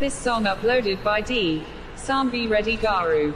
This song uploaded by D. Sambi Reddy Garu.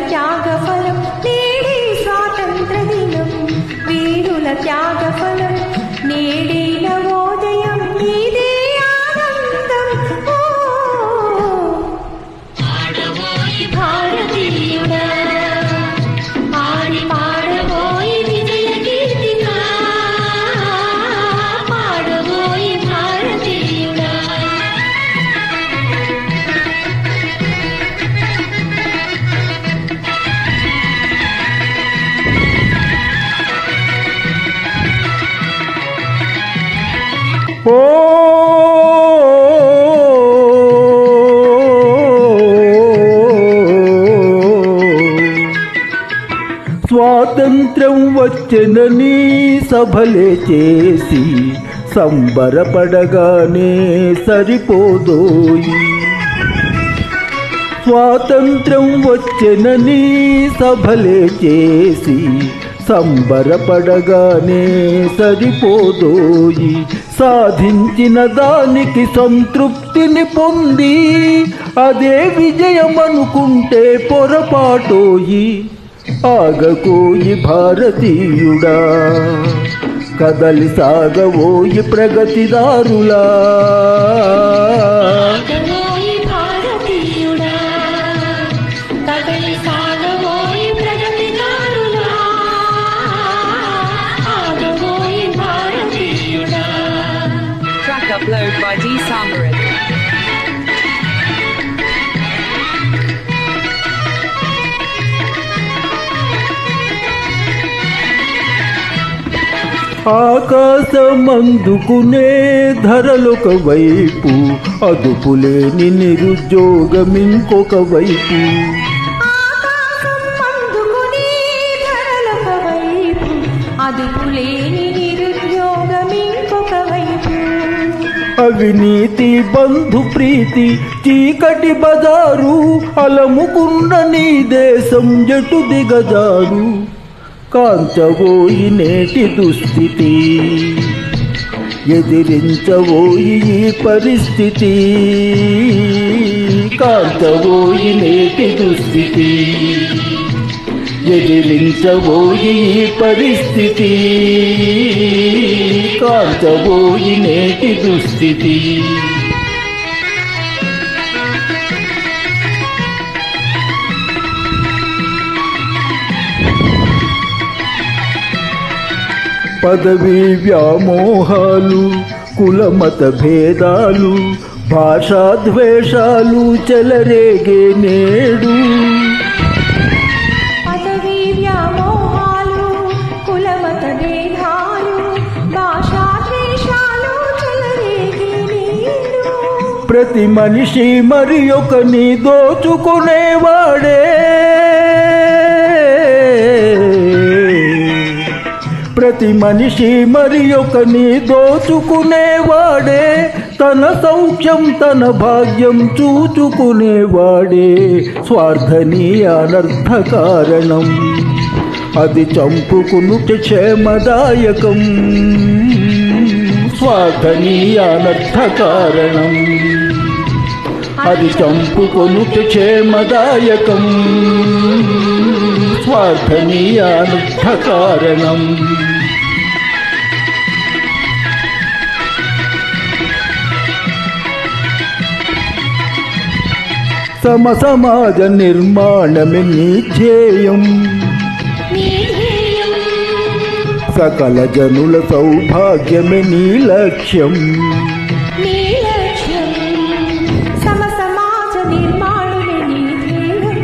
త్యాగఫలం నేడే స్వాతంత్ర దినం వీరుల త్యాగఫలం నేడే నవోదయం ఇదే ఆనందం ఆడబోయి భారతీయుడా ఆడి పాడబోయి విజయ గీతిక పాడబోయి భారతీయుడా స్వాతంత్ర్యం వచ్చెనని సభలే చేసి సంబరపడగానే సరిపోదోయి. స్వాతంత్ర్యం వచ్చెనని సభలే చేసి సంబరపడగానే సరిపోదోయి. సాధించిన దానికి సంతృప్తిని పొంది అదే విజయం అనుకుంటే పొరపాటోయి. ఆగకోయి భారతీయుడా కదలి సాగవోయి ప్రగతిదారులా. Upload by D. Sambi. ఆకాశమందుకునే ధరలొక వైపు అదుపులేని నిరుద్యోగం ఇంకొక వైపు. అవినీతి బంధు ప్రీతి చీకటి బజారు అలముకున్న నీ దేశం జటు దిగజారు. కాంచబోయి నేటి దుస్థితి ఎదిరించబోయి ఈ పరిస్థితి. కాంచబోయి నేటి దుస్థితి ఎదిరించబోయి ఈ పరిస్థితి. కాంచబోయి నేటి దుస్థితి. పదవీ వ్యామోహాలు కులమత భేదాలు భాషా ద్వేషాలు చెలరేగే నేడు. ప్రతి మనిషి మరి ఒకని దోచుకునేవాడే. ప్రతి మనిషి మరి ఒకని దోచుకునేవాడే. తన సౌఖ్యం తన భాగ్యం చూచుకునేవాడే. స్వార్థని అనర్థ కారణం అది చంపుకునుట క్షేమదాయకం. స్వార్థని అనర్థ కారణం అది చంపుకొనుట క్షేమదాయకం. స్వార్థని అనర్థ కారణం. సమాజ నిర్మాణమే నీ ధ్యేయం. సకల జనుల సౌభాగ్యమే నీ లక్ష్యం నీ లక్ష్యం సమాజ నిర్మాణమే నీ ధ్యేయం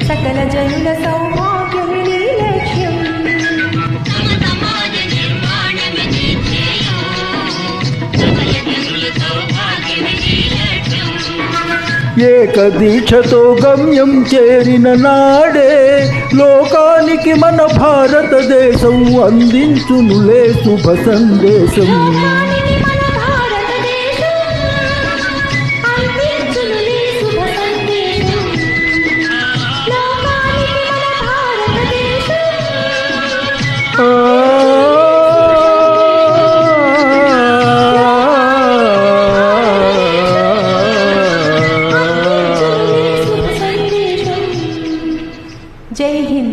సకల జనుల సౌభాగ్యమే నీ లక్ష్యం సమాజ నిర్మాణమే నీ ధ్యేయం సకల జనుల సౌభాగ్యమే నీ లక్ష్యం ఏక దీక్షతో గమ్యం చేరిన నాడే లోకానికి మన భారతదేశం అందించునులే శుభ సందేశం